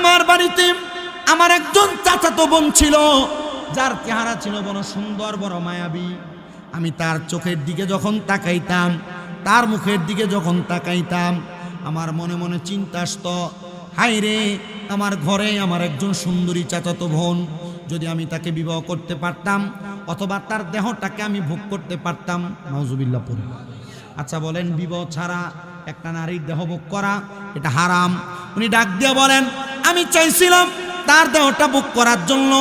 আমার বাড়িতে আমার একজন চাচাতো বোন ছিল, যার চেহারা ছিল বড় সুন্দর, বড় মায়াবী। আমি তার চোখের দিকে যখন তাকাইতাম, তার মুখের দিকে যখন তাকাইতাম, আমার মনে মনে চিন্তা আসতো, হায় রে, আমার ঘরে আমার একজন সুন্দরী চাচাতো বোন, যদি আমি তাকে বিবাহ করতে পারতাম অথবা তার দেহটাকে আমি ভোগ করতে পারতাম। নাউজুবিল্লাহ পড়ে। আচ্ছা বলেন, বিবাহ ছাড়া একটা নারীর দেহ ভোগ করা এটা হারাম? উনি ডাক দিয়ে বলেন, আমি চাইছিলাম তার দেহটা ভোগ করার জন্য।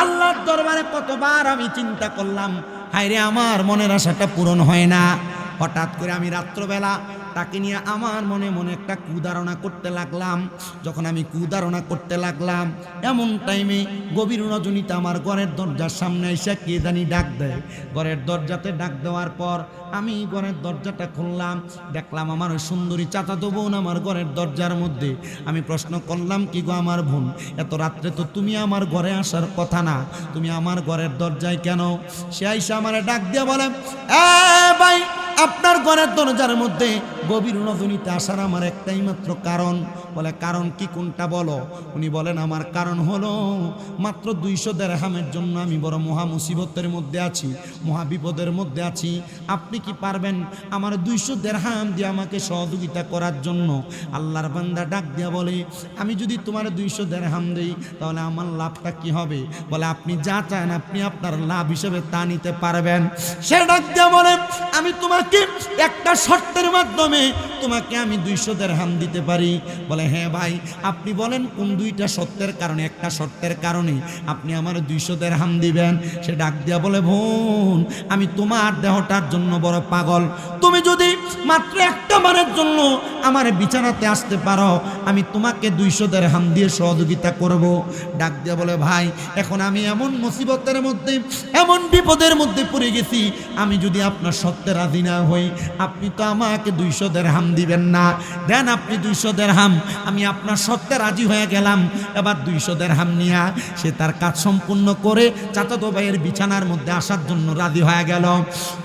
আল্লাহর দরবারে কতবার আমি চিন্তা করলাম, হায় রে, আমার মনের আশাটা পূরণ হয় না। হঠাৎ করে আমি রাত্রবেলা তাকে নিয়ে আমার মনে মনে একটা কুধারণা করতে লাগলাম। যখন আমি কুধারণা করতে লাগলাম, এমন টাইমে গভীর রজনীতে আমার ঘরের দরজার সামনে এসে কে জানি ডাক দেয়। ঘরের দরজাতে ডাক দেওয়ার পর আমি ঘরের দরজাটা খুললাম, দেখলাম আমার ওই সুন্দরী চাচাতো বোন আমার ঘরের দরজার মধ্যে। আমি প্রশ্ন করলাম, কি গো আমার বোন, এত রাত্রে তো তুমি আমার ঘরে আসার কথা না, তুমি আমার ঘরের দরজায় কেন? সে আইসা আমার ডাক দিয়ে বলে, এ ভাই, আপনার ঘরের দরজার মধ্যে গভীর রজনীতে আসার আমার একটাই মাত্র কারণ। বলে, কারণ কি, কোনটা বলো? উনি বলেন, আমার কারণ হলো মাত্র 200 দিরহামের জন্য আমি বড় মহা মুসিবতের মধ্যে আছি, মহা বিপদের মধ্যে আছি। আপনি কি পারবেন আমার 200 দিরহাম দিয়ে আমাকে সহযোগিতা করার জন্য? আল্লাহর বান্দা ডাক দিয়া বলে, আমি যদি তোমার 200 দিরহাম দেই তাহলে আমার লাভটা কি হবে? বলে, আপনি যা চান আপনি আপনার লাভ হিসেবে তা নিতে পারবেন। সে ডাক দিয়া বলে, আমি তোমাকে একটা শর্তের মাধ্যমে তোমাকে আমি 200 দিরহাম দিতে পারি। বলে, হ্যাঁ ভাই, আপনি বলেন কোন 2টা শর্তের কারণে? একটা শর্তের কারণে আপনি আমার 200 দিরহাম দিবেন। সে ডাক দিয়া বলে, বোন, আমি তোমার দেহটার জন্য বড় পাগল। তুমি যদি মাত্র একটা বারের জন্য আমার বিছানাতে আসতে পারো, আমি তোমাকে 200 দিরহাম দিয়ে সহযোগিতা করব। ডাক দিয়া বলে, ভাই, এখন আমি এমন মুসিবতের মধ্যে, এমন বিপদের মধ্যে পড়ে গেছি, আমি যদি আপনার শর্তে রাজি না হই, আপনি তো আমাকে 200 দিরহাম দিবেন না। দেন আপনি 200 দিরহাম, আমি আপনার শর্তে রাজি হয়ে গেলাম। এবার 200 দিরহাম নিয়ে সে তার কাজ সম্পূর্ণ করে চাচাতো ভাইয়ের বিছানার মধ্যে আসার জন্য রাজি হয়ে গেল।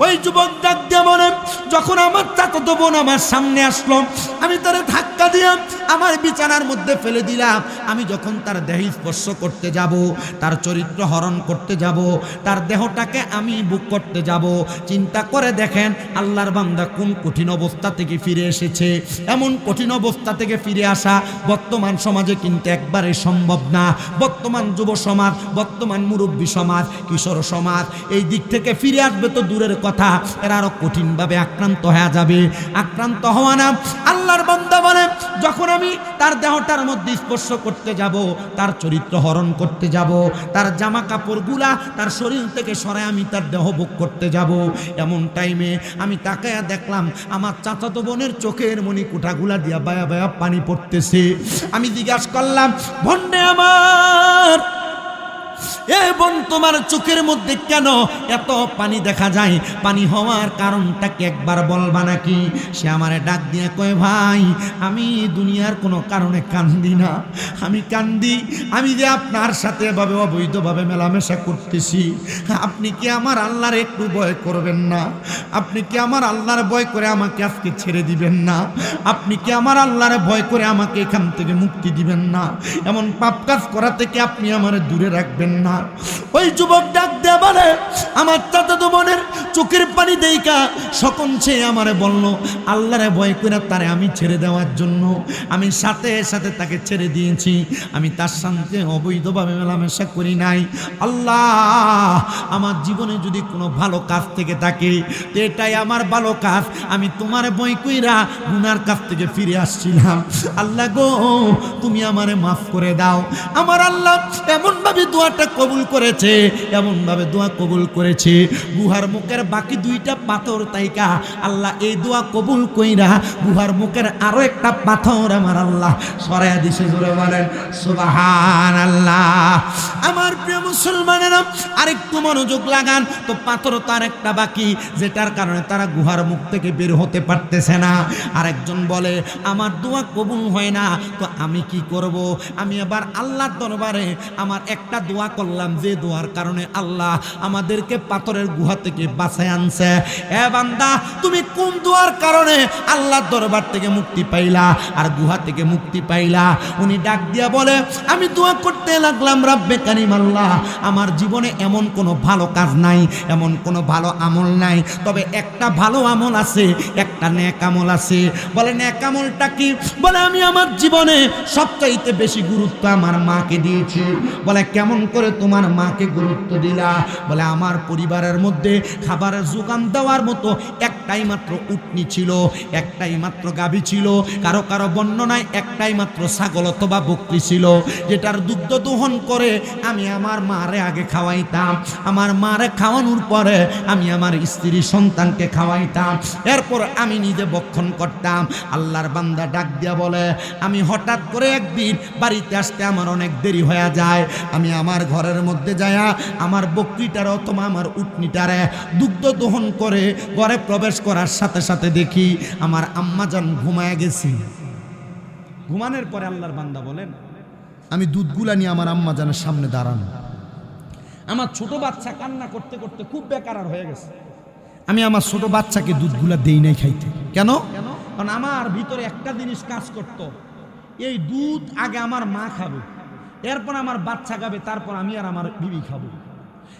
ওই যুবক ডাক দিয়ে বলে, যখন আমার চাচাতো বোন আমার সামনে আসলো, আমি তারে ধাক্কা দিয়ে আমার বিছানার মধ্যে ফেলে দিলাম। আমি যখন তার দেহ স্পর্শ করতে যাব, তার চরিত্র হরণ করতে যাব, তার দেহটাকে আমি বুক করতে যাব, চিন্তা করে দেখেন আল্লাহর বান্দা কোন কঠিন অবস্থা থেকে ফিরে এসেছে। এমন কঠিন অবস্থা থেকে ফিরে আসা বর্তমান সমাজে কিন্তু একবারে সম্ভব না। বর্তমান যুব সমাজ, বর্তমান মুরব্বী সমাজ, কিশোর সমাজ এই দিক থেকে ফিরে আসবে তো দূরের কথা, এরা আরো কঠিনভাবে আক্রান্ত হয়ে যাবে। আক্রান্ত হওয়া না, আল্লাহর বান্দা বলে, যখন আমি তার দেহটার মধ্যে স্পর্শ করতে যাব, তার চরিত্র হরণ করতে যাব, তার জামা কাপড়গুলা তার শরীর থেকে সরায় আমি তার দেহ ভোগ করতে যাব, এমন টাইমে আমি তাকায়া দেখলাম আমার চাচাতো বোনের চোখের মনি কুঠাগুলা দিয়া বায়া বায়া পানি পড়তেছে। আমি জিজ্ঞাসা করলাম, ভন্ডে আমার, এ বোন, তোমার চোখের মধ্যে কেন এত পানি দেখা যায়? পানি হওয়ার কারণটা কি একবার বলবা নাকি? সে আমারে ডাক দিয়ে কয়, ভাই, আমি দুনিয়ার কোনো কারণে কান্দি না, আমি কান্দি আমি যে আপনার সাথে এভাবে অবৈধভাবে মেলামেশা করতেছি। আপনি কি আমার আল্লাহর একটু ভয় করবেন না? আপনি কি আমার আল্লাহর ভয় করে আমাকে আজকে ছেড়ে দিবেন না? আপনি কি আমার আল্লাহর ভয় করে আমাকে এখান থেকে মুক্তি দিবেন না? এমন পাপ কাজ করা থেকে আপনি আমার দূরে রাখবেন না? ওই যুবক ডাক দিয়ে বলে, আমার চাচাতো বোনের চোখের পানি দেইকা সকন সে আমারে বলল, আল্লাহরে ভয় করে তারে আমি ছেড়ে দেওয়ার জন্য আমি সাথে সাথে তাকে ছেড়ে দিয়েছি। আমি তার সাথে অবৈধভাবে মেলামেশা করি নাই। আল্লাহ, আমার জীবনে যদি কোনো ভালো কাজ থেকে থাকে তো এটাই আমার ভালো কাজ। আমি তোমার ভয় কইরা গুনার কাছ থেকে ফিরে আসছিলাম। আল্লাহ গো, তুমি আমারে মাফ করে দাও। আমার আল্লাহ এমনভাবে দোয়াটা কবুল করেছে, এমনভাবে দোয়া কবুল করেছে, গুহার মুখের বাকি 2টা পাথর তাইকা আল্লাহ এই দোয়া কবুল কইরা গুহার মুখের আরো একটা পাথর আমার আল্লাহ সরাইয়া দিছে। জোরে বলেন সুবহানাল্লাহ। আমার প্রিয় মুসলমানেরা, আরেকটু মনোযোগ লাগান তো, পাথর তার একটা বাকি, যেটার কারণে তারা গুহার মুখ থেকে বের হতে পারতেছে না। আরেকজন বলে, আমার দোয়া কবুল হয় না, তো আমি কি করব? আমি এবার আল্লাহর দরবারে আমার একটা দোয়া করলাম, করলাম যে দোয়ার কারণে আল্লাহ আমাদেরকে পাথরের গুহা থেকে বাঁচায় আনছে। এ বান্দা, তুমি কোন দোয়ার কারণে আল্লাহর দরবার থেকে মুক্তি পাইলা আর গুহা থেকে মুক্তি পাইলা? উনি ডাক দিয়া বলে, আমি দোয়া করতে লাগলাম, রব্বে কারিম আল্লাহ, আমার জীবনে এমন কোনো ভালো কাজ নাই, এমন কোনো ভালো আমল নাই, তবে একটা ভালো আমল আছে, একটা নেক আমল আছে। বলে নেক আমলটা কি? বলে আমি আমার জীবনে সবচাইতে বেশি গুরুত্ব আমার মাকে দিয়েছি। বলে কেমন করে তোমার মাকে গুরুত্ব দিলা? বলে আমার পরিবারের মধ্যে খাবারের যোগান দেওয়ার মতো একটাই মাত্র উটনি ছিল, একটাই মাত্র গাভী ছিল, কারো কারো বর্ণনায় একটাই মাত্র ছাগল অথবা বকরি ছিল, যেটার দুগ্ধ দোহন করে আমি আমার মারে আগে খাওয়াইতাম, আমার মারে খাওয়ানোর পরে আমি আমার স্ত্রী সন্তানকে খাওয়াইতাম, এরপর আমি নিজে ভক্ষণ করতাম। আল্লাহর বান্দা ডাক দিয়া বলে, আমি হঠাৎ করে একদিন বাড়িতে আসতে আমার অনেক দেরি হয়ে যায়, আমি আমার ঘরের মধ্যে যায়া আমার বকরিটার অথবা আমার উটনিটারে দুগ্ধ দহন করে ঘরে প্রবেশ করার সাথে সাথে দেখি আমার আম্মাজান ঘুমায় গেছি। ঘুমানোর পরে আল্লাহর বান্দা বলেন, আমি দুধগুলা নিয়ে আমার আম্মাজানের সামনে দাঁড়ানো, আমার ছোট বাচ্চা কান্না করতে করতে খুব বেকারার হয়ে গেছে। আমি আমার ছোট বাচ্চাকে দুধগুলা দেই নাই খাইতে। কেন? কারণ আমার ভিতরে একটা জিনিস কাজ করত, এই দুধ আগে আমার মা খাবে, এরপর আমার বাচ্চা খাবে, তারপর আমি আর আমার বিবি খাবো।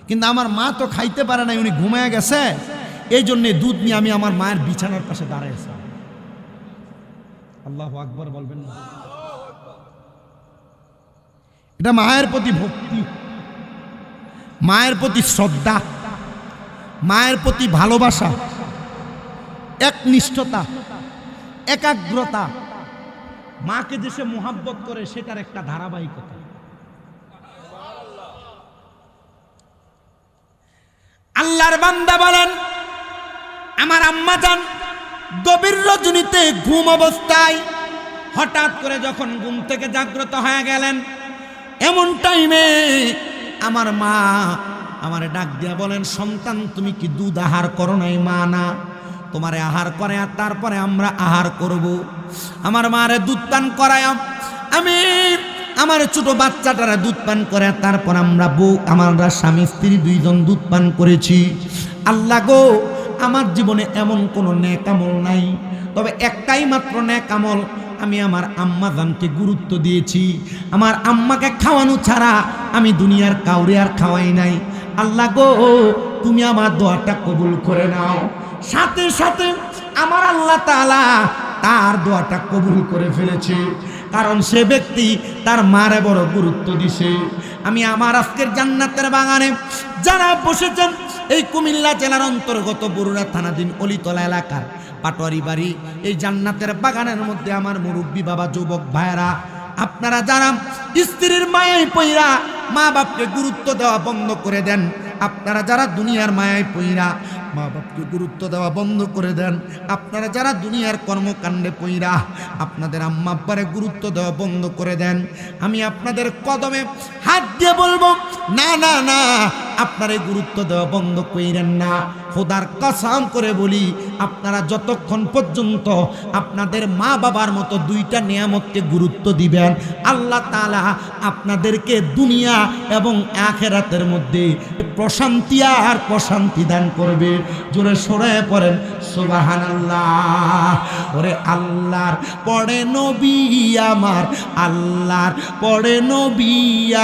কিন্তু আমার মা তো খাইতে পারে নাই, উনি ঘুমায় গেছে, এই জন্য দুধ নিয়ে আমি আমার মায়ের বিছানার পাশে দাঁড়াইছি। আল্লাহু আকবার বলবেন না? এটা মায়ের প্রতি ভক্তি, মায়ের প্রতি শ্রদ্ধা, মায়ের প্রতি ভালোবাসা, একনিষ্ঠতা, একাগ্রতা, মাকে যে সে মোহাব্বত করে সেটার একটা ধারাবাহিকতা। আল্লাহর বান্দা বলেন, আমার আম্মাজান গভীর রজনীতে ঘুম অবস্থায় হঠাৎ করে যখন ঘুম থেকে জাগ্রত হয়ে গেলেন, এমন টাইমে আমার মা আমারে ডাক দিয়া বলেন, সন্তান তুমি কি দুধ আহার করো নাই? মা না, তোমারে আহার করে আর তারপরে আমরা আহার করব। আমার মারে দুধ পান করায়, আমি আমার ছোট বাচ্চাটারা দুধ পান করে, তারপর আমরা স্বামী স্ত্রী দুইজন দুধ পান করেছি। আল্লাহ গো, আমার জীবনে এমন কোনো নেক আমল নাই, তবে একটাই মাত্র নেক আমল, আমি আমার আম্মাজানকে গুরুত্ব দিয়েছি। আমার আম্মাকে খাওয়ানো ছাড়া আমি দুনিয়ার কাউরে আর খাওয়াই নাই। আল্লাহ গো, তুমি আমার দোয়াটা কবুল করে নাও। সাথে সাথে আমার আল্লাহ তাআলা তার দোয়াটা কবুল করে ফেলেছে, কারণ সে ব্যক্তি তার মারে বড় গুরুত্ব দিছে। আমি আমার আজকের জান্নাতের বাগানে যারা বসেছেন, এই কুমিল্লা জেলার অন্তর্গত বরুড়া থানাধীন অলিতলা এলাকার পাটোয়ারি বাড়ি, এই জান্নাতের বাগানের মধ্যে আমার মুরব্বী বাবা, যুবক ভাইয়েরা, আপনারা যারা স্ত্রীর মায়ায় পইরা মা বাপকে গুরুত্ব দেওয়া বন্ধ করে দেন, আপনারা যারা দুনিয়ার মায়ায় পইরা মা বাপকে গুরুত্ব দেওয়া বন্ধ করে দেন, আপনারা যারা দুনিয়ার কর্মকাণ্ডে পইরা আপনাদের আম্মা আব্বারে গুরুত্ব দেওয়া বন্ধ করে দেন, আমি আপনাদের কদমে হাত দিয়ে বলবো, না না না, আপনারা গুরুত্ব দেওয়া বন্ধ কইরেন না। খোদার কসম করে বলি, আপনারা যতক্ষণ পর্যন্ত আপনাদের মা বাবার মতো দুইটা নিয়ামতকে গুরুত্ব দিবেন, আল্লাহ তাআলা আপনাদেরকে দুনিয়া এবং আখিরাতের মধ্যে প্রশান্তি আর প্রশান্তি দান করবে। জোরে সরে পড়েন সুবহানাল্লাহ। ওরে আল্লাহর পড়ে নবী আমার, আল্লাহর পড়ে নবী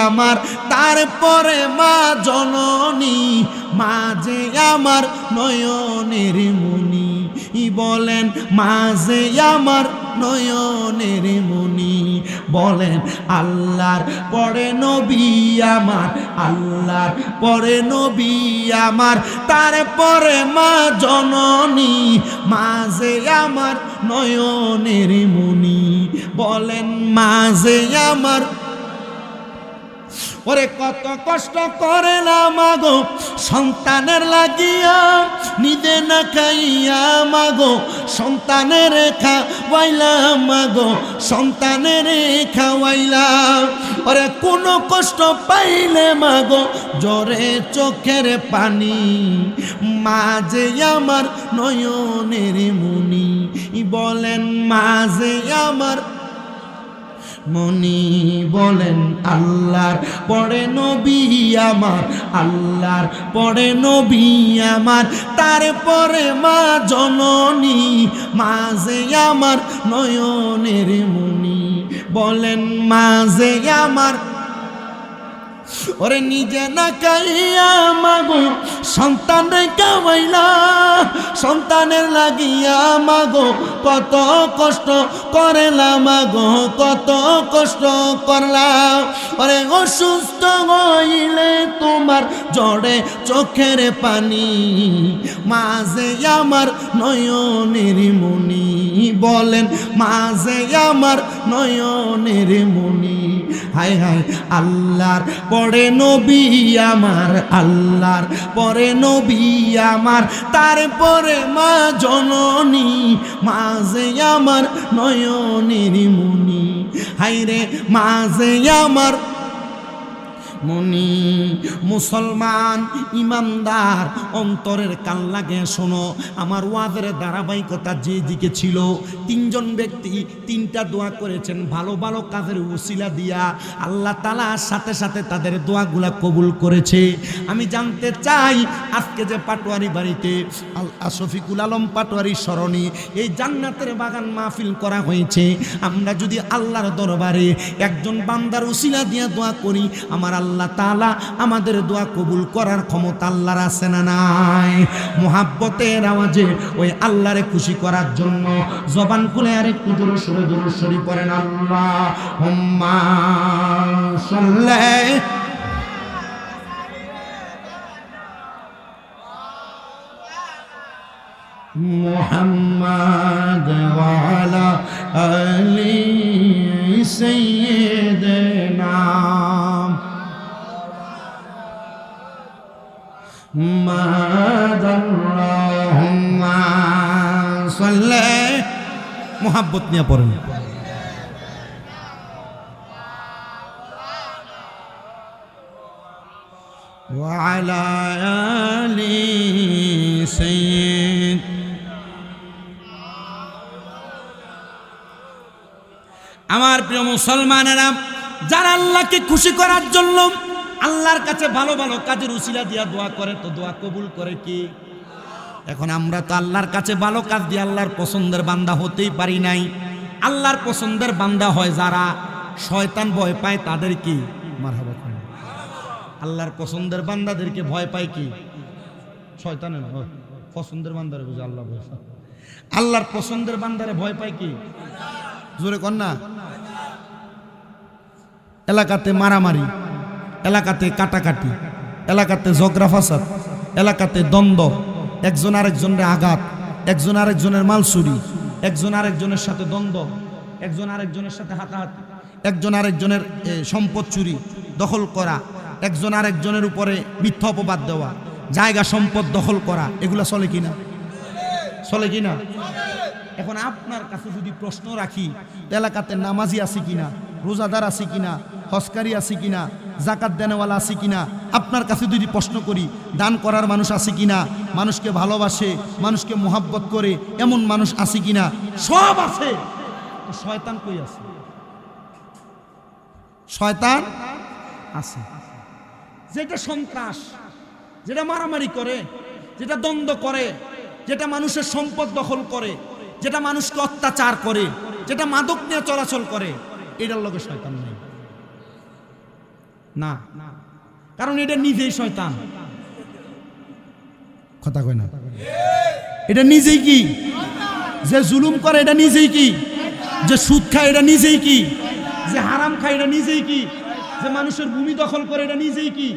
আমার, তারপরে মা জননী, মা যে আমার নয়নের মনি। বলেন মা যে আমার নয়নের মনি। বলেন আল্লাহর পড়ে নবী আমার, আল্লাহর পড়ে নবী আমার, তারপরে মা জননী, মা যে আমার নয়নের মনি। বলেন মা যে আমার। ওরে কত কষ্ট করে না মাগো সন্তানের লাগিয়া, নিজে না খাইয়া মাগো সন্তানের খাওয়াইলা, মাগো সন্তানের খাওয়াইলা। ওরে কোনো কষ্ট পাইলে মাগো জরে চোখের পানি, মা যে আমার নয়নের মনি। বলেন মা যে আমার মনি বলেন আল্লাহর পরে নবী আমার, আল্লাহর পরে নবী আমার, তারপরে মা জননী, মাঝে আমার নয়নের মনি বলেন মাঝে আমার। ওরে নিজে না খাইয়া মাগো সন্তানে খাওয়াইলা, সন্তানের লাগিয়া মাগো কত কষ্ট করলা, মাগো কত কষ্ট করলা। ওরে অসুস্থ হইলে তোমার জড়ে চোখের পানি, মাঝে আমার নয়নের মনি বলেন মাঝে আমার নয়নের মনি। হায় হায় আল্লাহর পরে নবী আমার, আল্লাহর পরে নবী আমার, তারপরে মা জননী, মাঝে আমার নয়নের মনি। হায় রে মাঝে আমার মনি। মুসলমান ইমানদার অন্তরের কান লাগে শোনো, আমার ওয়াজের ধারাবাহিকতা যেদিকে ছিল, তিনজন ব্যক্তি তিনটা দোয়া করেছেন ভালো ভালো কাজের উসিলা দিয়া, আল্লাহ তাআলা সাথে সাথে তাদের দোয়াগুলা কবুল করেছে। আমি জানতে চাই আজকে যে পাটোয়ারি বাড়িতে শফিকুল আলম পাটোয়ারির স্মরণে এই জান্নাতের বাগান মাহফিল করা হয়েছে, আমরা যদি আল্লাহর দরবারে একজন বান্দার উসিলা দিয়া দোয়া করি, আমার আল্লাহ তাআলা আমাদের দোয়া কবুল করার ক্ষমতা আল্লাহর আছে না নাই? মুহাব্বতের আওয়াজে ওই আল্লাহরে খুশি করার জন্য জবান খুলে আরেকটু জোরে সুরে দুরূদ শরীফ পড়েন। আল্লাহুম্মা সাল্লি মুহাম্মাদ ওয়া আলা আলি সাইয়্যিদিনা আল্লাহুম্মা সাল্লি, মুহাব্বত নিয়ে পড়েন। ওয়া আলা আলি সাইয়্যিদ। আমার প্রিয় মুসলমানেরা, যারা আল্লাহকে খুশি করার জন্য আল্লাহর কাছে ভালো ভালো কাজের উসিলা দিয়া দোয়া করে, তো দোয়া কবুল করে কি? এখন আমরা তো আল্লাহর কাছে ভালো কাজ দিয়ে আল্লাহর পছন্দের বান্দা হতেই পারি নাই। আল্লাহর পছন্দের বান্দা হয় যারা শয়তান ভয় পায় তাদের কি মারহাবা। আল্লাহর পছন্দের বান্দাদেরকে ভয় পায় কি? শয়তানে না, পছন্দের বান্দারে বুঝে আল্লাহ ভয়। আল্লাহর পছন্দের বান্দারে ভয় পায় কি? জোরে কর না। এলাকাতে মারামারি, এলাকাতে কাটাকাটি, এলাকাতে ঝগড়া ফাসাদ, এলাকাতে দ্বন্দ্ব, একজন আরেকজনের আঘাত, একজন আরেকজনের মাল চুরি, একজন আরেকজনের সাথে দ্বন্দ্ব, একজন আরেকজনের সাথে হাতাহাতি, একজন আরেকজনের সম্পদ চুরি দখল করা, একজন আরেকজনের উপরে মিথ্যা অপবাদ দেওয়া, জায়গা সম্পদ দখল করা, এগুলা চলে কিনা? চলে কিনা? এখন আপনার কাছে যদি প্রশ্ন রাখি, এলাকাতে নামাজি আছে কিনা, রোজাদার আছে কিনা, হজকারী আছে কিনা, জাকাত দেনেওয়ালা আছে কিনা, আপনার কাছে যদি প্রশ্ন করি দান করার মানুষ আছে কিনা, মানুষকে ভালোবাসে, মানুষকে মোহাব্বত করে এমন মানুষ আছে কিনা, সব আছে। শয়তান কই আছে? শয়তান আছে। যেটা সন্ত্রাস, যেটা মারামারি করে, যেটা দ্বন্দ্ব করে, যেটা মানুষের সম্পদ দখল করে, যেটা মানুষকে অত্যাচার করে, যেটা মাদক নিয়ে চলাচল করে, এটার লগে শয়তান নেই না, কারণ এটা নিজেই শয়তান। কথা কয় না? এটা নিজেই কি? যে জুলুম করে এটা নিজেই কি? যে সুদ খায় এটা নিজেই কি? যে হারাম খায় এটা নিজেই কি? যে মানুষের ভূমি দখল করে এটা নিজেই কি?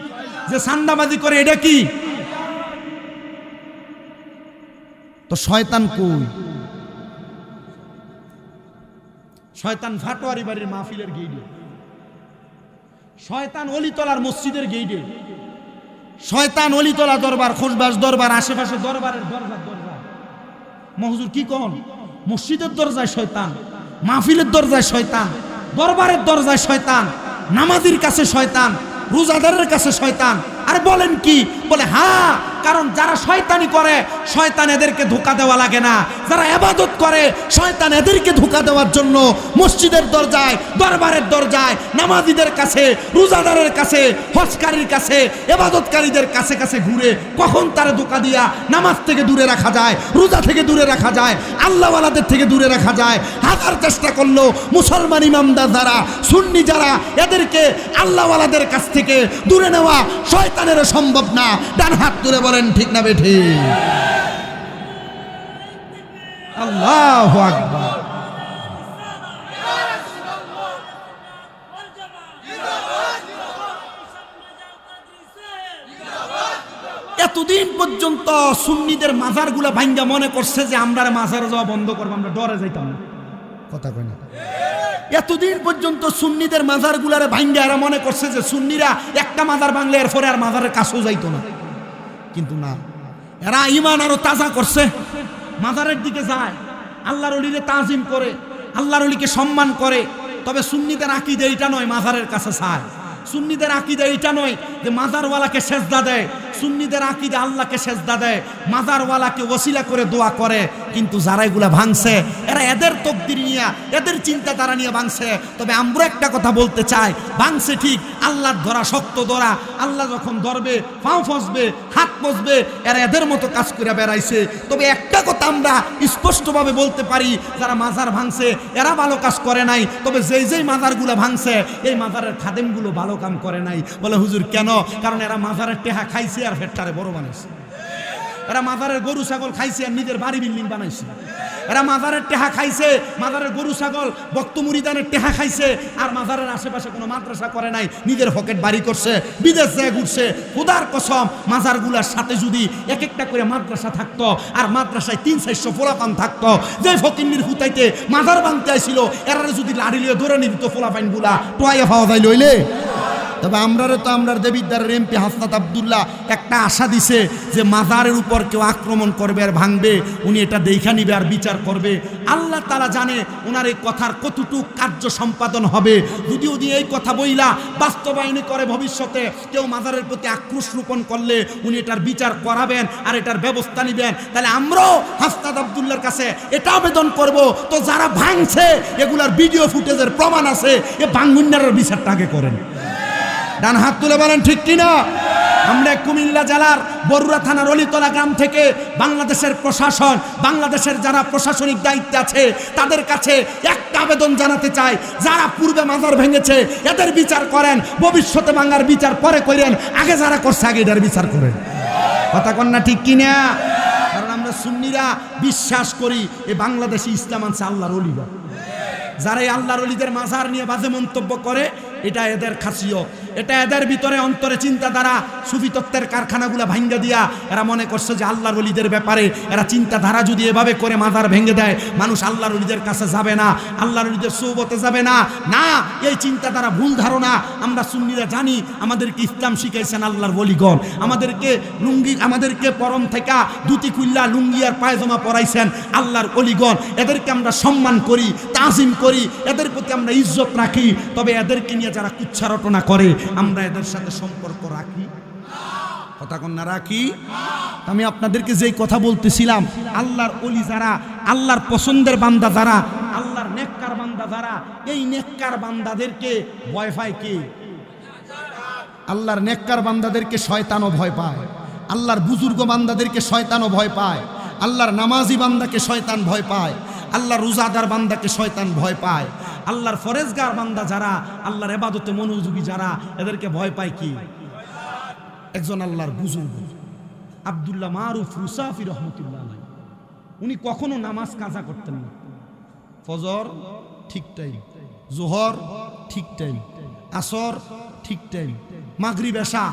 যে চাঁদাবাজি করে এটা কি? তো শয়তান কই? শয়তান ভাটোয়ারি বাড়ির মাহফিলের গেইটে, শয়তান অলিতলার মসজিদের গেইটে, শয়তান অলিতলা দরবার, খোশবাস দরবার, আশেপাশে দরবারের দরজা মহুজুর কি কোন? মসজিদের দরজায় শয়তান, মাহফিলের দরজায় শয়তান, দরবারের দরজায় শয়তান, নামাজির কাছে শয়তান, রোজাদারের কাছে শয়তান। আর বলেন কি? বলে হ্যাঁ, কারণ যারা শয়তানি করে শয়তান এদেরকে ধোঁকা দেওয়া লাগে না, যারা ইবাদত করে শয়তান এদেরকে ধোঁকা দেওয়ার জন্য মসজিদের দরজায়, দরবারের দরজায়, নামাজীদের কাছে, রোজাদারের কাছে, হজকারীর কাছে, ইবাদতকারীদের কাছে কাছে ঘুরে কখন তারা ধোঁকা দিয়া নামাজ থেকে দূরে রাখা যায়, রোজা থেকে দূরে রাখা যায়, আল্লাহওয়ালাদের থেকে দূরে রাখা যায়। হাজার চেষ্টা করলো মুসলমান ইমামদার যারা, সুন্নি যারা, এদেরকে আল্লাহওয়ালাদের কাছ থেকে দূরে নেওয়া শয়তানেরও সম্ভব না। ডান হাত তুলে বলেন ঠিক না বেঠিক? আল্লাহু আকবার। এতদিন পর্যন্ত সুন্নিদের মাজারগুলা ভাঙ্গা মনে করছে যে আমরা মাজারে যাওয়া বন্ধ করবো, আমরা ডরে যাইতাম না। কথা কয় না? এতদিন পর্যন্ত সুন্নিদের মাজারগুলারে ভাঙ্গা এরা মনে করছে যে সুন্নিরা একটা মাজার ভাঙলে এরপরে আর মাজারের কাছেও যাইতো না। কিন্তু না, এরা ঈমান আরো তাজা করছে, মাজারের দিকে যায়, আল্লাহর ওলিকে তাজিম করে, আল্লাহর ওলিকে সম্মান করে। তবে সুন্নিদের আকীদা এটা নয় মাজারের কাছে যায়, সুন্নিদের আকীদা এটা নয় যে মাজারওয়ালাকে সেজদা দেয়, সুন্নিদের আকীদা আল্লাহকে সেজদা দেয়, মাজারওয়ালাকে ওসিলা করে দোয়া করে। কিন্তু যারা এগুলা ভাঙছে এরা এদের তকদির নিয়ে, এদের চিন্তাধারা নিয়ে ভাঙছে। তবে আমরা একটা কথা বলতে চাই, ভাঙছে ঠিক, আল্লাহর ধরা শক্ত ধরা, আল্লাহ যখন ধরবে পাও ফসবে, হাত ফসবে, এরা এদের মতো কাজ করে বেড়াইছে। তবে একটা কথা আমরা স্পষ্টভাবে বলতে পারি, যারা মাজার ভাঙছে এরা ভালো কাজ করে নাই। তবে যেই যেই মাজারগুলো ভাঙছে এই মাজারের খাদেমগুলো ভালো কাম করে নাই। বলে হুজুর কেন? কারণ এরা মাজারের টেহা খাইছে আর ফেরটারে বড় বানাইছে, এরা মাজারের গরু ছাগল খাইছে আর নিজের বাড়ি বিল্ডিং বানাইছে, এরা মাজারের টেহা খাইছে, মাজারের গরু ছাগল ভক্ত মুরিদানের টেহা খাইছে আর মাজারের আশেপাশে কোনো মাদ্রাসা করে নাই, নিজের পকেট বাড়ি করছে, বিদেশ যায় ঘুরছে। খোদার কসম, মাজারগুলার সাথে যদি এক একটা করে মাদ্রাসা থাকতো আর মাদ্রাসায় 300-400 পোলাপান থাকতো, যে ফকিন্নির হুতাইতে মাজার ভাঙতে আইছিল এরা যদি লাড়ি লিয়ে ধরে নিত পোলাপাইনগুলা টোয়াইয়া পাওয়া যায় লইলে। তবে আমরার দেবিদ্দারের এমপি হাসনাত আব্দুল্লাহ একটা আশা দিছে যে মাজারের উপর কেউ আক্রমণ করবে আর ভাঙবে, উনি এটা দেখা নিবে আর বিচার করবে। আল্লাহ তাআলা জানে ওনার এই কথার কতটুকু কার্য সম্পাদন হবে। যদি উনি এই কথা বইলা বাস্তবায়ন করে ভবিষ্যতে কেউ মাজারের প্রতি আক্রোশ রোপণ করলে উনি এটার বিচার করাবেন আর এটার ব্যবস্থা নেবেন। তাহলে আমরাও হাসনাত আব্দুল্লাহর কাছে এটা আবেদন করব, তো যারা ভাঙছে এগুলার ভিডিও ফুটেজের প্রমাণ আছে, এ ভাঙুন্নারের বিচারটা আগে করেন। ডান হাত তুলে বলেন ঠিক কিনা? আমরা কুমিল্লা জেলার বরুড়া থানার অলিতলা গ্রাম থেকে বাংলাদেশের প্রশাসন, বাংলাদেশের যারা প্রশাসনিক দায়িত্বে আছে তাদের কাছে একটা আবেদন জানাতে চাই, যারা পূর্বে মাজার ভেঙেছে এদের বিচার করেন, ভবিষ্যতে ভাঙার বিচার পরে করেন, আগে যারা করছে আগে এটার বিচার করেন। কথা কন না ঠিক কিনা? কারণ আমরা সুন্নিরা বিশ্বাস করি এই বাংলাদেশে ইসলাম আনছে আল্লাহর ওলিরা। যারা এই আল্লাহর ওলিদের মাজার নিয়ে বাজে মন্তব্য করে এটা এদের খাসিয়ত, এটা এদের ভিতরে অন্তরে চিন্তাধারা। সুফি তত্ত্বের কারখানাগুলো ভাঙ্গা দিয়া এরা মনে করছে যে আল্লাহর ওলিদের ব্যাপারে এরা চিন্তাধারা যদি এভাবে করে মাজার ভেঙে দেয় মানুষ আল্লাহর ওলিদের কাছে যাবে না, আল্লাহর ওলিদের সোহবতে যাবে না। না, এই চিন্তাধারা ভুল ধারণা। আমরা সুন্নিরা জানি আমাদেরকে ইসলাম শিখাইছেন আল্লাহর ওলিগণ, আমাদেরকে লুঙ্গি, আমাদেরকে পরম থেকে ধুতি খুল্লা লুঙ্গি আর পায়জামা পরাইছেন আল্লাহর ওলিগণ। এদেরকে আমরা সম্মান করি, তাজিম করি, এদের প্রতি আমরা ইজ্জত রাখি। তবে এদেরকে নিয়ে যারা কুচ্ছা রটনা করে আমরা এদের সাথে সম্পর্ক রাখি, কথা কন্যা রাখি। আমি আপনাদেরকে যেই কথা বলতেছিলাম, আল্লাহর ওলি যারা, আল্লাহর পছন্দের বান্দা যারা, আল্লাহর নেককার বান্দা যারা, এই নেককার বান্দাদেরকে ভয় পায় কে? আল্লাহর নেককার বান্দাদেরকে শয়তানও ভয় পায়, আল্লাহর বুজুর্গ বান্দাদেরকে শয়তানও ভয় পায়, আল্লাহর নামাজি বান্দাকে শয়তান ভয় পায়, আল্লাহর রোজাদার বান্দাকে শয়তান ভয় পায়, আল্লাহর ফরেজগার বান্দা যারা, আল্লাহর ইবাদতে মনোযোগী যারা, এদেরকে ভয় পায় কি? একজন আল্লাহর বুজুর্গ আব্দুল্লাহ মারুফ রুসাফি রহমতুল্লাহ আলাইহি, উনি কখনো নামাজ কাজা করতেন না। ফজর ঠিক টাইম, জোহর ঠিক টাইম, আসর ঠিক টাইম, মাগরিব এশা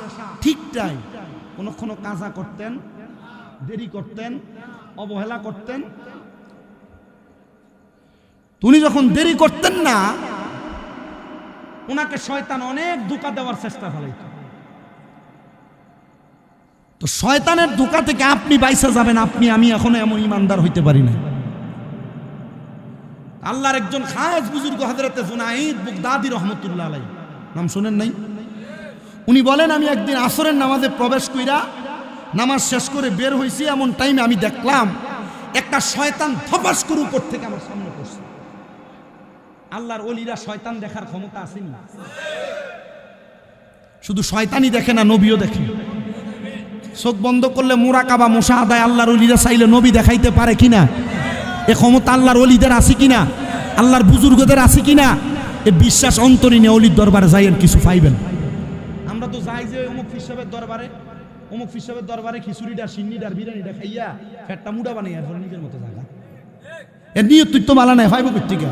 ঠিক টাইম। কোন কাজা করতেন, দেরি করতেন, অবহেলা করতেন। উনি যখন দেরি করতেন না, ওনাকে শয়তান অনেক ধোঁকা দেওয়ার চেষ্টা চালাইত। তো শয়তানের ধোঁকা থেকে আপনি বাইসা যাবেন, আপনি আমি এখনো এমন ইমানদার হইতে পারি না। আল্লাহর একজন খাস বুজুর্গ হযরতে জুনাইদ বাগদাদী রহমতুল্লাহ আলাইহি, নাম শুনেন নাই? উনি বলেন, আমি একদিন আসরের নামাজে প্রবেশ কইরা নামাজ শেষ করে বের হয়েছি, এমন টাইমে আমি দেখলাম একটা শয়তান ধপাস করে উপর থেকে আমার সামনে পড়ছে। আল্লাহর ওলিরা শয়তান দেখার ক্ষমতা আসেনি। শুধু শয়তানই দেখে না, নবীও দেখে। চোখ বন্ধ করলে মুরাকাবা মুশাহাদায় আল্লাহর ওলিরা চাইলে নবী দেখাইতে পারে কিনা, এ ক্ষমতা আল্লাহর ওলিদের আছে কিনা, আল্লাহর বুজুর্গদের আছে কিনা, এ বিশ্বাস অন্তরীণে ওলির দরবারে যাইয়েন, কিছু পাইবেন। আমরা তো যাই যে অমুক ফিসাবের দরবারে, অমুক ফিসাবের দরবারে খিচুড়িটা সিন্নিটার বিরিয়ানিটা খাইয়া ফ্যাটটা মুডা বানাই এরপর নিজের মতো জায়গা। এর নিয়ত তো বালা নাই, ফাইব কর্তিকা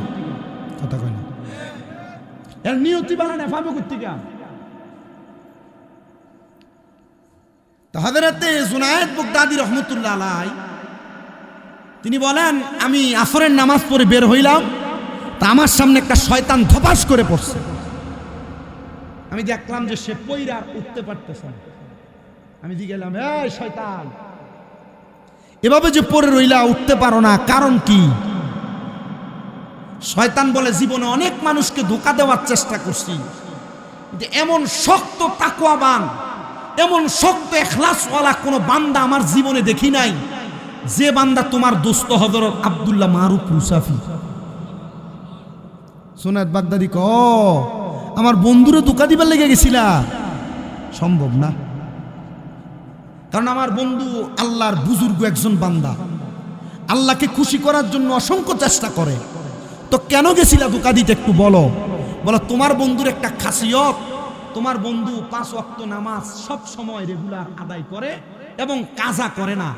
কথা কয় না, এর নিয়ত বালা নাই, ফাইব কর্তিকা। হযরতে জুনায়েদ বাগদাদী রহমতুল্লাহ আলাইহি তিনি বলেন, আমি আসরের নামাজ পড়ে বের হইলাম, তা আমার সামনে একটা শয়তান ধপাস করে পড়ছে। আমি দেখলাম যে সে পইরা উঠতে পারতেছে না। আমি জিজ্ঞাসা করলাম, এই শয়তান, এভাবে যে পড়ে রইলা, উঠতে পারো না, কারণ কি? শয়তান বলে, জীবনে অনেক মানুষকে ধোঁকা দেওয়ার চেষ্টা করছি, যে এমন শক্ত তাকওয়াবান, এমন শক্ত ইখলাসওয়ালা কোন বান্দা আমার জীবনে দেখি নাই, যে বান্দা তোমার দোস্ত হযরত আব্দুল্লাহ মারুফ রুসাফি। জুনায়েদ বাগদাদী ক, আমার বন্ধুরে ধোঁকা দিবার লেগে গেছিলা? সম্ভব না, কারণ আমার বন্ধু আল্লাহর বুজুর্গ একজন বান্দা, আল্লাহকে খুশি করার জন্য অসংখ্য চেষ্টা করে। তো কেন গেছিলা ধোঁকা দিতে, একটু বলো। বলো, তোমার বন্ধুর একটা খাসিয়ত, তোমার বন্ধু 5 ওয়াক্ত নামাজ সব সময় রেগুলার আদায় করে এবং কাজা করে না।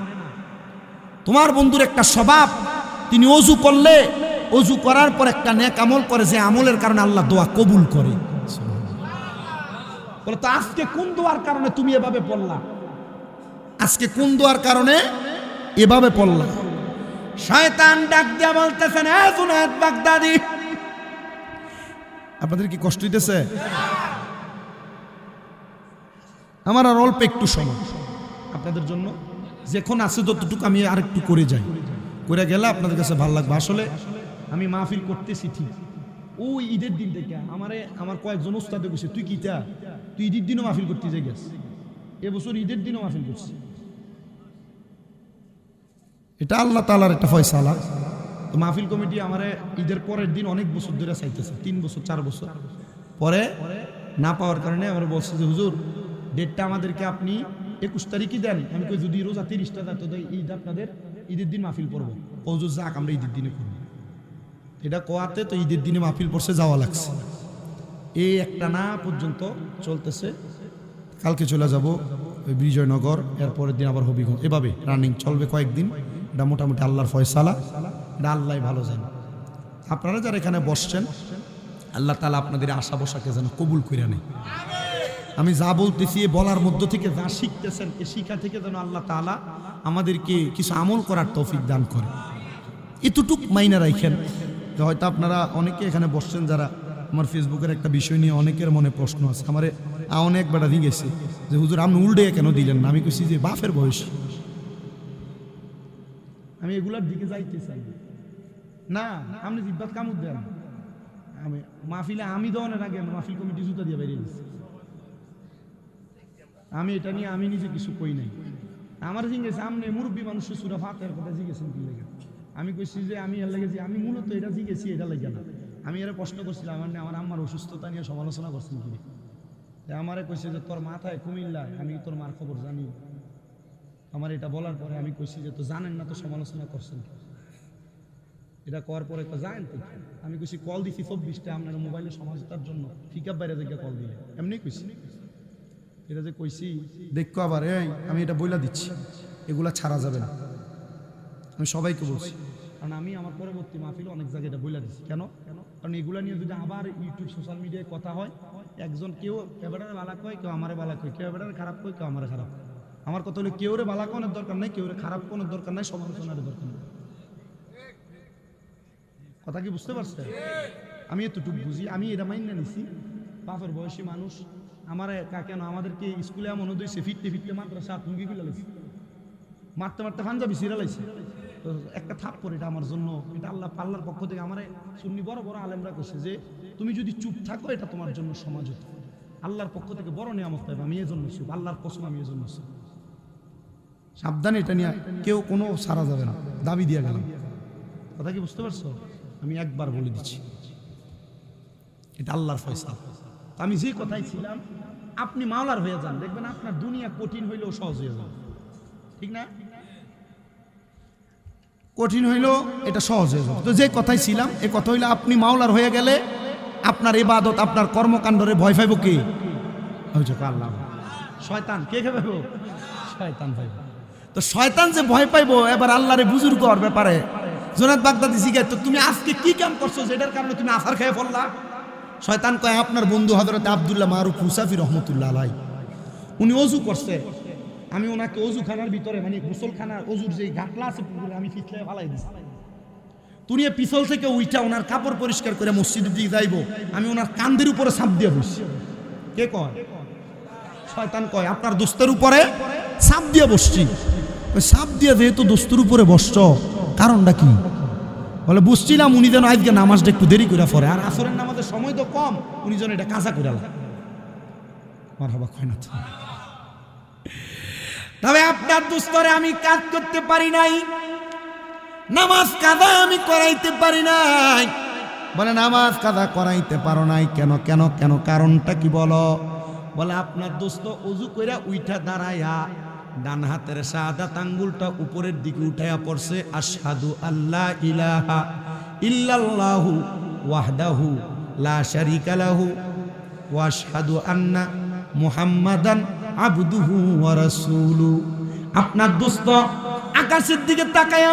তোমার বন্ধুর একটা স্বভাব, তিনি অজু করলে অজু করার পর একটা নেক আমল করে, যে আমলের কারণে আল্লাহ দোয়া কবুল করে। বলো, তো আজকে কোন দোয়ার কারণে তুমি এভাবে পড়লা? আজকে কোন দোয়ার কারণে এভাবে পড়লা? শয়তান ডাক দিয়া বলতেছেন, এ জুনায়েদ বাগদাদী, আপনাদের কি কষ্ট হইতেছে? আমার আর অল্প একটু সময় আপনাদের জন্য, যখন আছে ততটুকু আমি আর একটু করে যাই, করে গেলে আপনাদের কাছে ভালো লাগবে। আসলে আমি মাহফিল করতেছি ঠিক ওই ঈদের দিন থেকে আমার কয়েকজন উস্তাদে বসে, তুই কি তুই ঈদের দিনও মাহফিল করতে যাই গেছ, এবছর ঈদের দিনও মাহফিল করছি। এটা আল্লাহ তাআলার একটা ফয়সালা। তো মাহফিল কমিটি আমারে ঈদের পরের দিন অনেক বছর ধরে চাইতেছে, 3 বছর 4 বছর পরে না পাওয়ার কারণে আমার বলছে যে, হুজুর ডেটটা আমাদেরকে আপনি 21 তারিখই দেন। আমি কই, যদি রোজা 30টা যায় তো ঈদ আপনাদের ঈদের দিন মাহফিল পড়বো। হুজুর যাক, আমরা ঈদের দিনে করবো। এটা কোয়াতে তো ঈদের দিনে মাহফিল পড়ছে, যাওয়া লাগছে। এই একটা না পর্যন্ত চলতেছে। কালকে চলে যাব ওই বিজয়নগর, এরপরের দিন আবার হবিগঞ্জ, এভাবে রানিং চলবে কয়েকদিন। এটা মোটামুটি আল্লাহর ফয়সালা, এটা আল্লাহ ভালো জানে। আপনারা যারা এখানে বসছেন, আল্লাহ তাআলা আপনাদের আশা বসাকে যেন কবুল করে নেয়। আমি যা বলতেছি বলার মধ্য থেকে যা শিখতেছেন, এই শিক্ষা থেকে যেন আল্লাহ তাআলা আমাদেরকে কিছু আমল করার তৌফিক দান করে। এতটুক মাইনা রাখেন। হয়তো আপনারা অনেকে এখানে বসছেন যারা আমার ফেসবুকের একটা বিষয় নিয়ে অনেকের মনে প্রশ্ন আছে। আমারে অনেক বেড়া দিয়ে গেছে যে, হুজুর আপনি উল্টে কেন দিলেন না? আমি কইছি যে বাপের বয়স, আমি এগুলার দিকে যাইতে চাই না। আপনি জিব্বাত কামড় দেন, আমি মাহফিলে আমি দেওয়ানের আগে মাহফিল কমিটি জুতা দিয়ে বেরিয়ে গেছি। আমি এটা নিয়ে আমি নিজে কিছু কই নাই। আমার জিজ্ঞেস, আপনি মুরব্বী মানুষের সূরা ফাতিহার কথা জিজ্ঞেসেন কি লাগে? আমি কইছি যে আমি এর লাগে, আমি মূলত এটা জিজ্ঞেসি এটা লাগে না। আমি এর প্রশ্ন করছিলাম, আমার আম্মার অসুস্থতা নিয়ে সমালোচনা করছেন কি? আমারে কইছে যে, তোর মাথায় কুমিল্লা, আমি তোর মার খবর জানি। আমার এটা বলার পরে আমি কইছি যে, তো জানেন না তো সমালোচনা করছেন। এটা করার পরে তো জানেন তো। আমি কইছি কল দিছি 24টা আপনার মোবাইলে সমাজতার জন্য, ফিকাপ বাইরে থেকে কল দিলে এমনি কইছি। এটা যে কইছি দেখো আবার, এই আমি এটা বইলা দিচ্ছি, এগুলা ছাড়া যাবে না। আমি সবাইকে বলছি, কারণ আমি আমার পরবর্তী মাহফিলে অনেক জায়গায় এটা বইলা দিচ্ছি। কেন? কারণ এগুলা নিয়ে যদি আবার ইউটিউব সোশ্যাল মিডিয়ায় কথা হয়, একজন কেউ এবারে বালা কয়, কেউ আমারে বালা কয়, কেউ এবারে খারাপ কয়, কেউ আমারে খারাপ। আমার কথা হলো, কেউ রে বালা কোনের দরকার নাই, কেউ রে খারাপ কোনের দরকার নাই, সমালোচনার দরকার নেই। কথা কি বুঝতে পারছে? আমি এতটুকু বুঝি, আমি এটা মাইনে নিছি। বাপের বয়সী মানুষ আমারে কেন আমাদেরকে স্কুলে এমন হইছে, ফিরতে ফিরতে মাদ্রাসা টুঙ্গি ফেলে লাইছে, মারতে মারতে পাঞ্জাবি ছিঁড়ে লাইছে। তো একটা থাপ্পড়, এটা আমার জন্য, এটা আল্লাহর পক্ষ থেকে আমারে সুন্নি বড় বড় আলেমরা কইছে যে, তুমি যদি চুপ থাকো এটা তোমার জন্য সমাজ, আল্লাহর পক্ষ থেকে বড় নিয়ামত পাবে। আমি এই জন্য চুপ, আল্লাহর কসম আমি এই জন্য চুপ। সাবধানে, এটা নিয়ে কেউ কোনো সারা যাবে না, দাবি দিয়ে গেলাম। কথা কি বুঝতে পারছো? আমি একবার বলে দিচ্ছি, এটা আল্লাহর ফয়সালা। আমি যে কথাই ছিলাম, আপনি মাওলার হয়ে যান, দেখবেন আপনার দুনিয়া কঠিন হইলেও সহজ হয়ে যাবে। ঠিক না? কঠিন হইলেও এটা সহজ হয়ে যাবে। তো যে কথাই ছিলাম, এই কথা হইলে আপনি মাওলার হয়ে গেলে আপনার ইবাদত, আপনার কর্মকাণ্ডরে ভয় পাইব কে? আল্লাহ। শয়তান কে পাইব? শয়তান পাইব। তো শয়তান যে ভয় পাইব, এবার আল্লাহরে বুজুর্গ হওয়ার ব্যাপারে জোনাত বাগদাদি শিখায়, তো তুমি আজকে কি কাম করছো যেটার কারণে তুমি আসার খেয়ে পড়লা? শয়তান কয়, আপনার বন্ধু হযরত আব্দুল্লাহ মারুফ মুসাফি রহমতুল্লাহ আলাই, উনি অজু করছে, আমি ওনাকে অজুখানার ভিতরে, মানে গোসলখানার অজুর যে ঘাটলা আছে পুকুরে, আমি পিছলে ফালাই দিছি। তুমি পিছল থেকে উইটা ওনার কাপড় পরিষ্কার করে মসজিদের দিকে যাইব, আমি ওনার কান্দের উপরে ছাপ দিয়ে বসছি। কে কয়? শয়তান কয়, আপনার দোস্তের উপরে ছাপ দিয়ে বসছি। ছাপ দিয়ে যেহেতু দোস্তের উপরে বসছ, কারণটা কি? বলে বুঝছিলাম উনি যেন আজকে নামাজটা একটু দেরি করে পড়ে, আর আসরের নামাজের সময় তো কম, উনি যেন এটা কাজা করে। মারহাবা কয় না। তবে আপনার দোস্তরে আমি কাজ করতে পারি নাই, নামাজ কাজা আমি করাইতে পারি নাই। বলে নামাজ কাজা করাইতে পারো নাই কেন? কেন কেন কারণটা কি বলো? বলে আপনার দোস্ত ওযু কইরা উইঠা দাঁড়ায়া ডান হাতের শাহাদাত আঙ্গুলটা উপরের দিকে উঠায়া পড়ছে, আশহাদু আল্লা ইলাহা ইল্লাল্লাহু ওয়াহদাহু লা শারীকা লাহু ওয়া আশহাদু আন্না মুহাম্মাদান আবদুহু ওয়া রাসূলুহু। আপনার দোস্ত আকাশের দিকে তাকায়া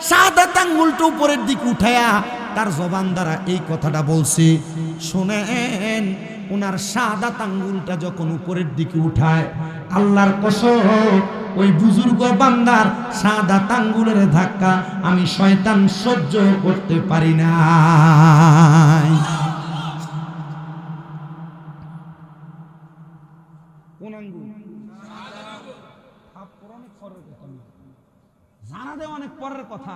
শাহাদাত আঙ্গুলটা উপরের দিকে উঠায়া তার জবান দ্বারা এই কথাটা বলছে। শুনেন, ওনার শাহাদাত আঙ্গুলটা যখন উপরের দিকে উঠায়, আল্লাহর কসম ওই বুজুর্গ বান্দার শাহাদাত আঙ্গুলের ধাক্কা আমি শয়তান সহ্য করতে পারি না। কোন আঙ্গুল? জানা দেওয়া অনেক পরের কথা,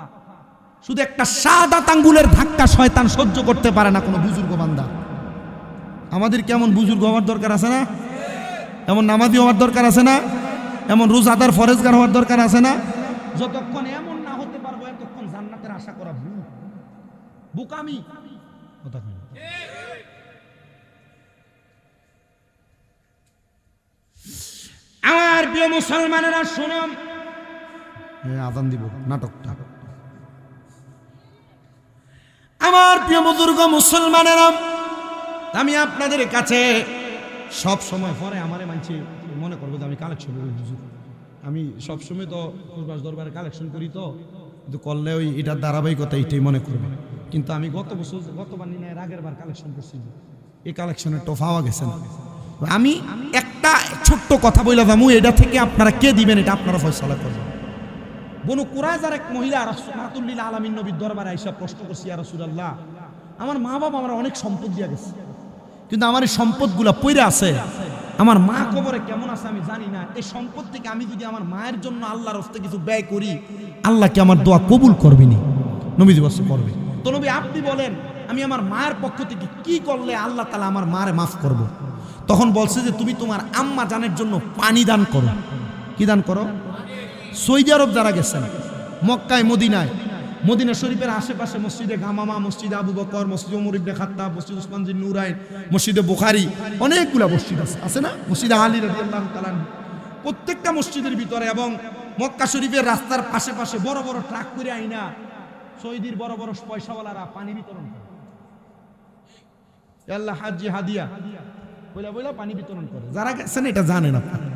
শুধু একটা শাহাদাত আঙ্গুলের ধাক্কা শয়তান সহ্য করতে পারে না কোনো বুজুর্গ বান্দা। আমাদের কেমন বুজুর্গ হওয়ার দরকার আছে না? এমন নামাজি হওয়ার দরকার আছে না? এমন রোজাদার ফরেজগার হওয়ার দরকার আছে না? যতক্ষণ এমন না হতে পারবো, এতক্ষণ জান্নাতের আশা করা বুকামি। আমার প্রিয় মুসলমানেরা শুনুন, আজান দিব নাটকটা। আমার প্রিয় বুজুর্গ মুসলমানেরা, আমি আপনাদের কাছে সব সময় পরে আমারে মানছি মনে করবো যে আমি কালেকশন করি। আমি সবসময় তো কুরবাস দরবারে কালেকশন করি, তো কিন্তু করলে ওই এটার ধারাবাহিকতা এইটাই মনে করবে। কিন্তু আমি গতবার নিয়ে আগের বার কালেকশন করছি, এই কালেকশনের তো পাওয়া গেছে না। আমি একটা ছোট্ট কথা বলে যাবো, এটা থেকে আপনারা কে দিবেন এটা আপনারা ফয়সালা করবেন। বনু কুরাইজার এক মহিলা রাহমাতুল্লিল আলামিন নবীর দরবারে আইসা প্রশ্ন করছি, ইয়া রাসূলুল্লাহ, আমার মা বাবা আমার অনেক সম্পদ দিয়া গেছে, কিন্তু আমার এই সম্পদগুলা পইরা আছে, আমার মা কবরে কেমন আছে আমি জানি না। এই সম্পদ থেকে আমি যদি আমার মায়ের জন্য আল্লাহর রাস্তায় কিছু ব্যয় করি, আল্লাহ কি আমার দোয়া কবুল করবেনি? নবীজি বলছে করবে। তো নবী আপনি বলেন, আমি আমার মায়ের পক্ষ থেকে কি করলে আল্লাহ তাআলা আমার মারে মাফ করব? তখন বলছে যে তুমি তোমার আম্মা জানের জন্য পানি দান করো। কি দান করো? সৌদি আরব যারা গেছেন, মক্কায় মদিনায়, মদিনা শরীফের আশেপাশে মসজিদে গামামা, মসজিদে আবু বকর, মসজিদে ওমর ইবনে খাত্তাব, মসজিদ উসমান বিন নুরাইন, মসজিদে বুখারী, অনেকগুলা মসজিদ আছে না? মসজিদে আলী রাদিয়াল্লাহু তাআলা, প্রত্যেকটা মসজিদের ভিতরে এবং মক্কা শরীফের রাস্তার পাশে পাশে বড় বড় ট্রাক করে আইনা সৌদির বড় বড় পয়সাওয়ালারা পানি বিতরণ করে। আল্লাহ হাজি হাদিয়া বইলা বইলা পানি বিতরণ করে। যারা গেছেন এটা জানেন আপনারা,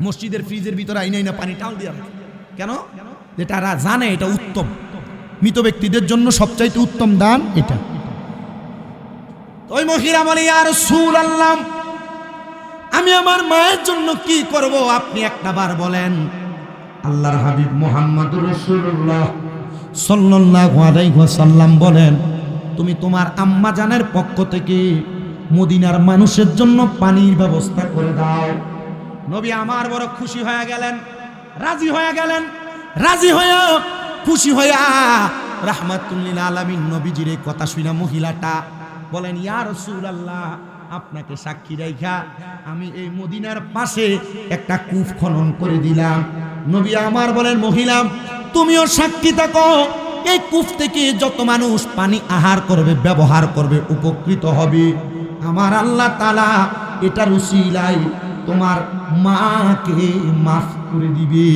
মসজিদের ফ্রিজের ভিতরে আইনা পানি টাল দিয়ে রাখে। কেন? যেটা জানে এটা উত্তম, মৃত ব্যক্তিদের জন্য সবচাইতে উত্তম দান এটা। ওই মহিলা বলে, ইয়া রাসূলুল্লাহ, আমি আমার মায়ের জন্য কি করব আপনি একটা বার বলেন। আল্লাহর হাবিব মুহাম্মদুর রাসূলুল্লাহ সাল্লাল্লাহু আলাইহি ওয়াসাল্লাম বলেন, তুমি তোমার আম্মা জানের পক্ষ থেকে মদিনার মানুষের জন্য পানির ব্যবস্থা করে দাও। নবী আমার বড় খুশি হয়ে গেলেন, রাজি হয়ে গেলেন। রাজি হয়ে খুশি হইয়া রাহমাতুল্লিল আলামিন নবীজির এই কথা শুনা মহিলাটা বলেন, ইয়া রাসূলুল্লাহ, আপনাকে সাক্ষী রাইখা আমি এই মদিনার পাশে একটা কূপ খনন করে দিলাম। নবী আমার বলেন, মহিলা তুমিও সাক্ষী থাকো, এই কূপ থেকে যত মানুষ পানি আহার করবে, ব্যবহার করবে, উপকৃত হবে, আমার আল্লাহ তাআলা এটার উসিলায় তোমার মাকে মাফ করে দিবে।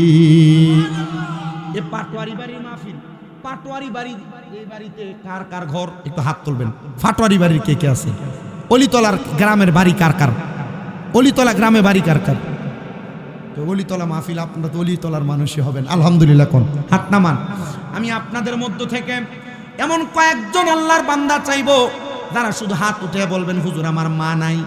এ পাটোয়ারি বাড়ির মাহফিল, পাটোয়ারি বাড়ি, এই বাড়িতে কার কার ঘর একটু হাত তুলবেন। পাটোয়ারি বাড়ির কে কে আছে? অলিতলার গ্রামের বাড়ি কার কার? অলিতলা গ্রামে বাড়ি কার কার? তো অলিতলা মাহফিল, আপনারা তো অলিতলার মানুষই হবেন, আলহামদুলিল্লাহ। কোন হাত নামান। আমি আপনাদের মধ্য থেকে এমন কয়েকজন আল্লাহর বান্দা চাইবো যারা শুধু হাত উঠে বলবেন, হুজুর আমার মা নাই,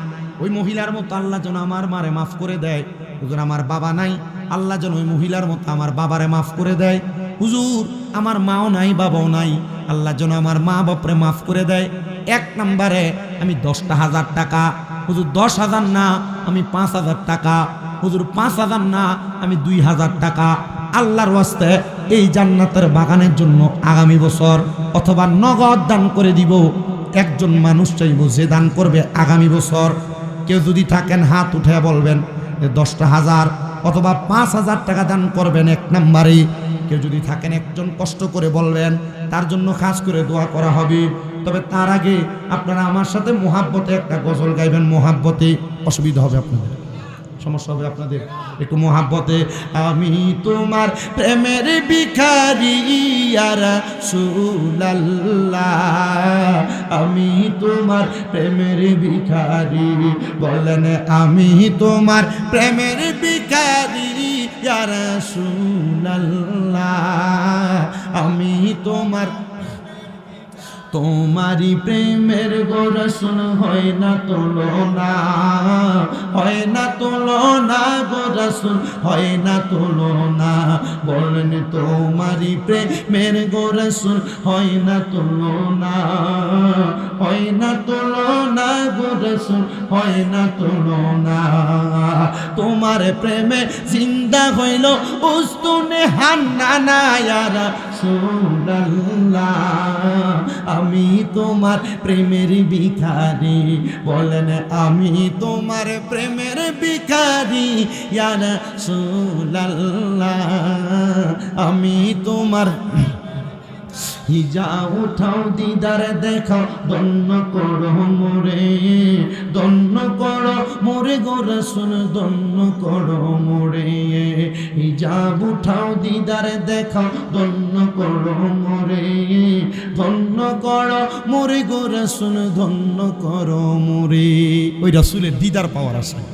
ওই মহিলার মতো আল্লাহ যেন আমার মারে মাফ করে দেয়। হুজুর আমার বাবা নাই, আল্লাহ যেন ওই মহিলার মতো আমার বাবারে মাফ করে দেয়। হুজুর আমার মাও নাই, বাবাও নাই, আল্লাহ যেন আমার মা বাপরে মাফ করে দেয়। এক নম্বরে আমি 10,000 টাকা, হুজুর 10,000 না আমি 5,000 টাকা, হুজুর 5,000 না আমি 2,000 টাকা, আল্লাহর ওয়াস্তে এই জান্নাতের বাগানের জন্য আগামী বছর অথবা নগদ দান করে দিব। একজন মানুষ চাইব যে দান করবে আগামী বছর। কেউ যদি থাকেন হাত উঠে বলবেন 10,000 অথবা 5,000 টাকা দান করবেন এক নম্বরে। কেউ যদি থাকেন একজন কষ্ট করে বলবেন, তার জন্য খাস করে দোয়া করা হবে। তবে তার আগে আপনারা আমার সাথে মোহাব্বতে একটা গজল গাইবেন। মোহাব্বতে অসুবিধা হবে আপনাদের, সমস্যা হবে আপনাদের, একটু মোহাব্বতে। আমি তোমার প্রেমের ভিখারি ইয়া রাসূলুল্লাহ, আমি তোমার প্রেমের ভিখারি, বলেন আমি তোমার প্রেমের ভিখারি ইয়া রাসূলুল্লাহ, আমি তোমারি প্রেমের গো রাসূল হয় না তুলনা, হয় না তুলনা গো রাসূল, হয় না তুলনা, বলেন তোমারি প্রেমের গো রাসূল হয় না তুলনা, হয় না তুলনা গো রাসূল, হয় না তুলনা। তোমার প্রেমে জিন্দা হইল উস্তুনে হান্নানা ইয়া রাসূলুল্লাহ, আমি তোমার প্রেমের ভিখারি, বলেন আমি তোমার প্রেমের ভিখারি ইয়া রাসূলুল্লাহ, আমি তোমার হিজা উঠাও দিদার দেখাও, দন্ন করো মোরে, দন্ন করো মোরে গো রাসূল, দন্ন করো মোরে, হিজা উঠাও দিদার দেখাও, দন্ন করো মোরে, ধন্য করো মোরে গো রাসূল, ধন্য করো মোরে। ওই রাসূলের দিদার পাওয়ার আশায়